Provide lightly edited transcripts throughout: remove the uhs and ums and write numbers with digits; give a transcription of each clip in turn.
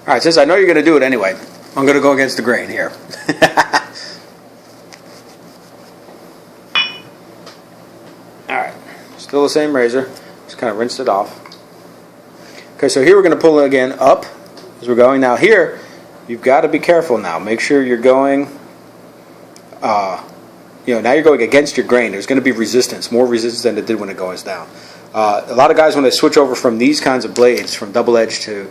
All right, since I know you're going to do it anyway, I'm going to go against the grain here. All right, still the same razor. Just kind of rinsed it off. Okay, so here we're going to pull it again up as we're going. Now here, you've got to be careful now. Make sure you're going, now you're going against your grain. There's going to be resistance, more resistance than it did when it goes down. A lot of guys, when they switch over from these kinds of blades, from double edge to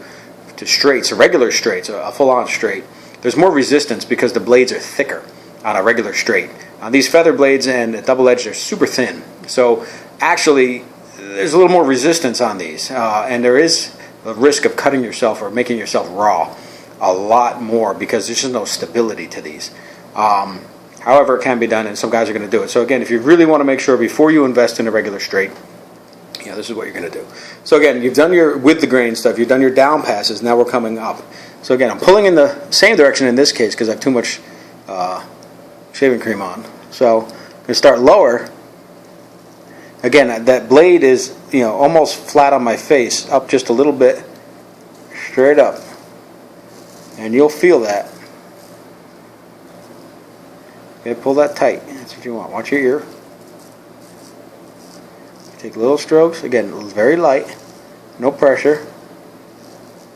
straights, or regular straights, a full-on straight, there's more resistance because the blades are thicker on a regular straight. On these feather blades and double edge, they're super thin. So actually, there's a little more resistance on these, and there is a risk of cutting yourself or making yourself raw a lot more because there's just no stability to these. However, it can be done, and some guys are going to do it. So again, if you really want to make sure before you invest in a regular straight, this is what you're going to do. So again, you've done your with the grain stuff, you've done your down passes, now we're coming up. So again, I'm pulling in the same direction in this case because I have too much shaving cream on. So I'm going to start lower. Again, that blade is almost flat on my face, up just a little bit, straight up. And you'll feel that. Okay, pull that tight. That's what you want. Watch your ear. Take little strokes. Again, very light. No pressure.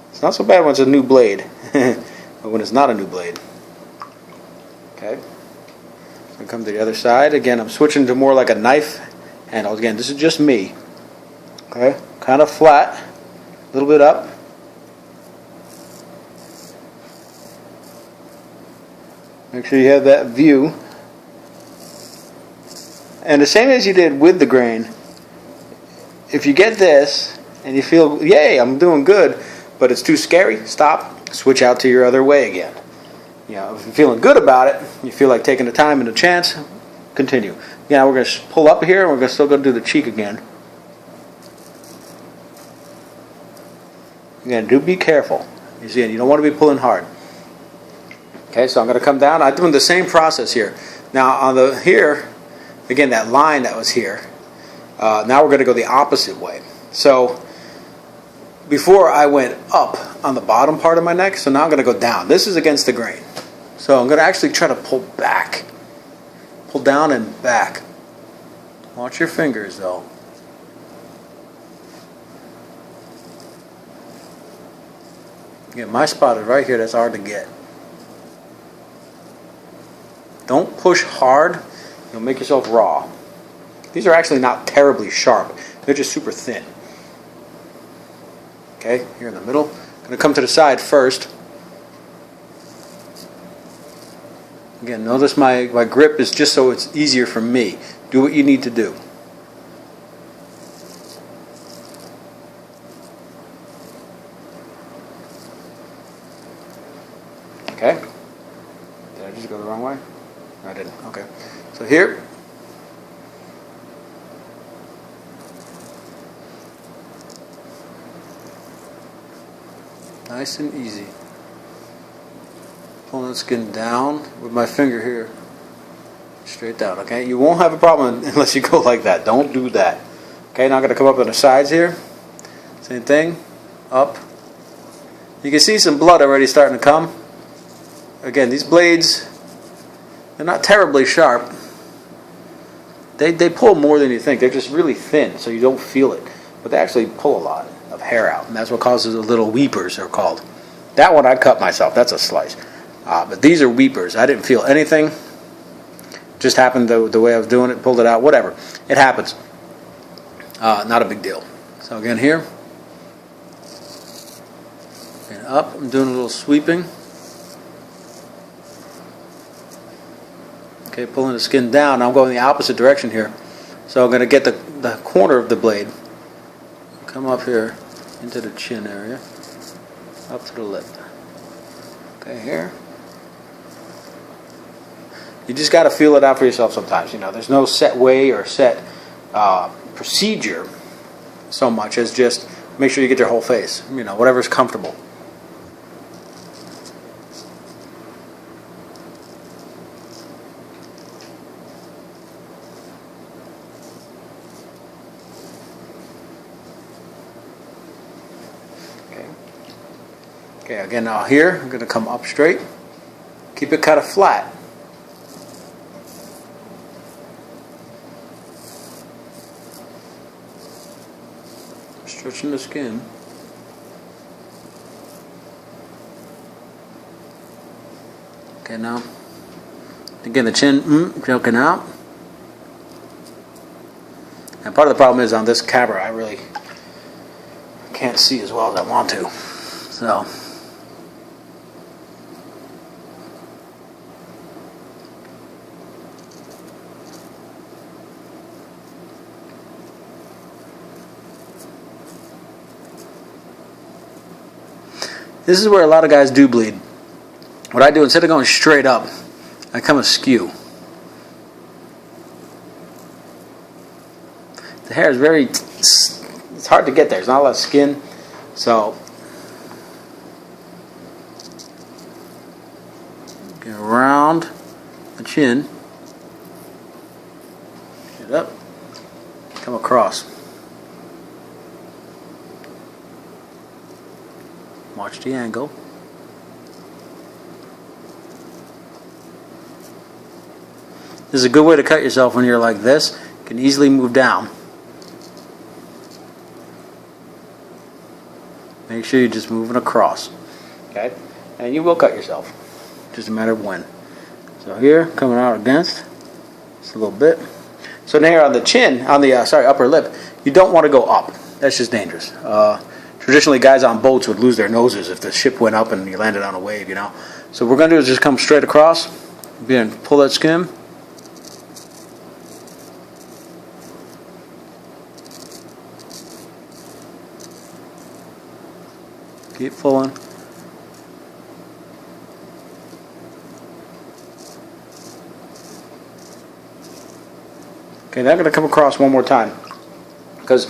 It's not so bad when it's a new blade, but when it's not a new blade. Okay. So I come to the other side. Again, I'm switching to more like a knife handle. Again, this is just me. Okay. Kind of flat. A little bit up. Make sure you have that view. And the same as you did with the grain, if you get this and you feel, yay, I'm doing good, but it's too scary, stop, switch out to your other way again. If you're feeling good about it, you feel like taking the time and the chance, continue. Now we're going to pull up here and we're still going to do the cheek again. Again, do be careful. You see, you don't want to be pulling hard. Okay, so I'm going to come down. I'm doing the same process here. Now on the here, again, that line that was here, now we're going to go the opposite way. So before I went up on the bottom part of my neck, so now I'm going to go down. This is against the grain. So I'm going to actually try to pull back. Pull down and back. Watch your fingers though. Again, my spot is right here. That's hard to get. Don't push hard. You'll make yourself raw. These are actually not terribly sharp. They're just super thin. Okay, here in the middle. I'm going to come to the side first. Again, notice my grip is just so it's easier for me. Do what you need to do. Okay. Did I just go the wrong way? No, I didn't. Okay. So here. Nice and easy. Pulling the skin down with my finger here. Straight down, okay? You won't have a problem unless you go like that. Don't do that. Okay, now I'm going to come up on the sides here. Same thing. Up. You can see some blood already starting to come. Again, these blades, they're not terribly sharp. They pull more than you think. They're just really thin, so you don't feel it. But they actually pull a lot of hair out, and that's what causes the little weepers, they're called. That one I cut myself. That's a slice. But these are weepers. I didn't feel anything. Just happened the way I was doing it, pulled it out, whatever. It happens. Not a big deal. So again here. And up. I'm doing a little sweeping. Okay, pulling the skin down. Now I'm going the opposite direction here. So I'm going to get the corner of the blade. Come up here into the chin area. Up to the lip. Okay, here. You just got to feel it out for yourself sometimes. There's no set way or set procedure so much as just make sure you get your whole face. Whatever's comfortable. Okay, again now here, I'm going to come up straight. Keep it kind of flat. Stretching the skin. Okay, now, again the chin, joking out. And part of the problem is on this camera, I really can't see as well as I want to. So, this is where a lot of guys do bleed. What I do, instead of going straight up, I come askew. The hair is very, it's hard to get there. There's not a lot of skin. So, get around the chin. Get up. Come across. Watch the angle. This is a good way to cut yourself when you're like this. You can easily move down. Make sure you're just moving across. Okay? And you will cut yourself. Just a matter of when. So here, coming out against. Just a little bit. So now here on the chin, on the upper lip, you don't want to go up. That's just dangerous. Traditionally, guys on boats would lose their noses if the ship went up and you landed on a wave, you know. So what we're going to do is just come straight across. Again, pull that skin. Keep pulling. Okay, now I'm going to come across one more time. Because,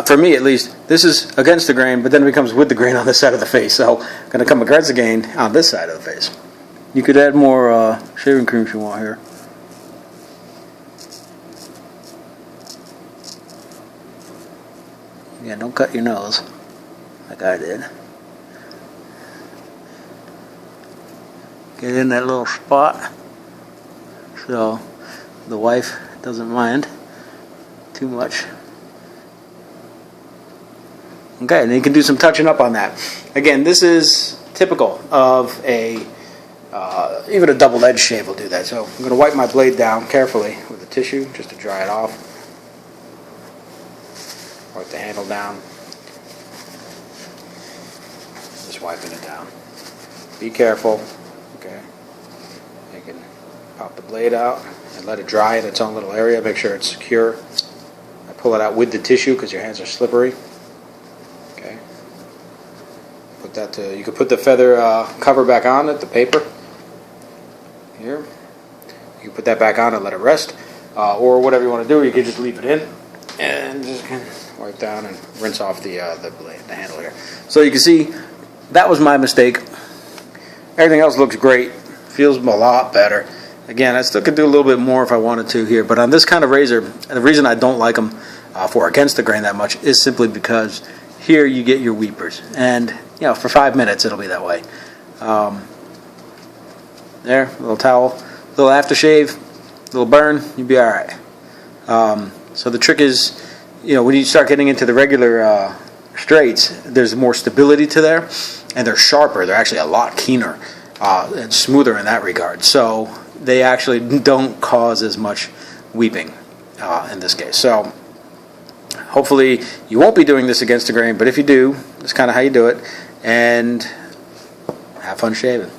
for me at least, this is against the grain, but then it becomes with the grain on this side of the face. So, I'm going to come against the grain on this side of the face. You could add more shaving cream if you want here. Yeah, don't cut your nose like I did. Get in that little spot so the wife doesn't mind too much. Okay, and then you can do some touching up on that. Again, this is typical of a even a double-edged shave will do that. So I'm going to wipe my blade down carefully with a tissue just to dry it off. Wipe the handle down. Just wiping it down. Be careful. Okay. You can pop the blade out and let it dry in its own little area. Make sure it's secure. I pull it out with the tissue because your hands are slippery. Okay. Put that to. You can put the feather cover back on it, the paper. Here. You can put that back on and let it rest, or whatever you want to do. You can just leave it in and just wipe down and rinse off the blade, the handle here. So you can see that was my mistake. Everything else looks great, feels a lot better. Again, I still could do a little bit more if I wanted to here, but on this kind of razor, the reason I don't like them for against the grain that much is simply because here you get your weepers, and you know, for 5 minutes it'll be that way. There, a little towel, a little aftershave, a little burn, you'll be all right. So the trick is, you know, when you start getting into the regular straights, there's more stability to there, and they're sharper. They're actually a lot keener and smoother in that regard. So they actually don't cause as much weeping in this case. So hopefully you won't be doing this against the grain, but if you do, that's kind of how you do it, and have fun shaving.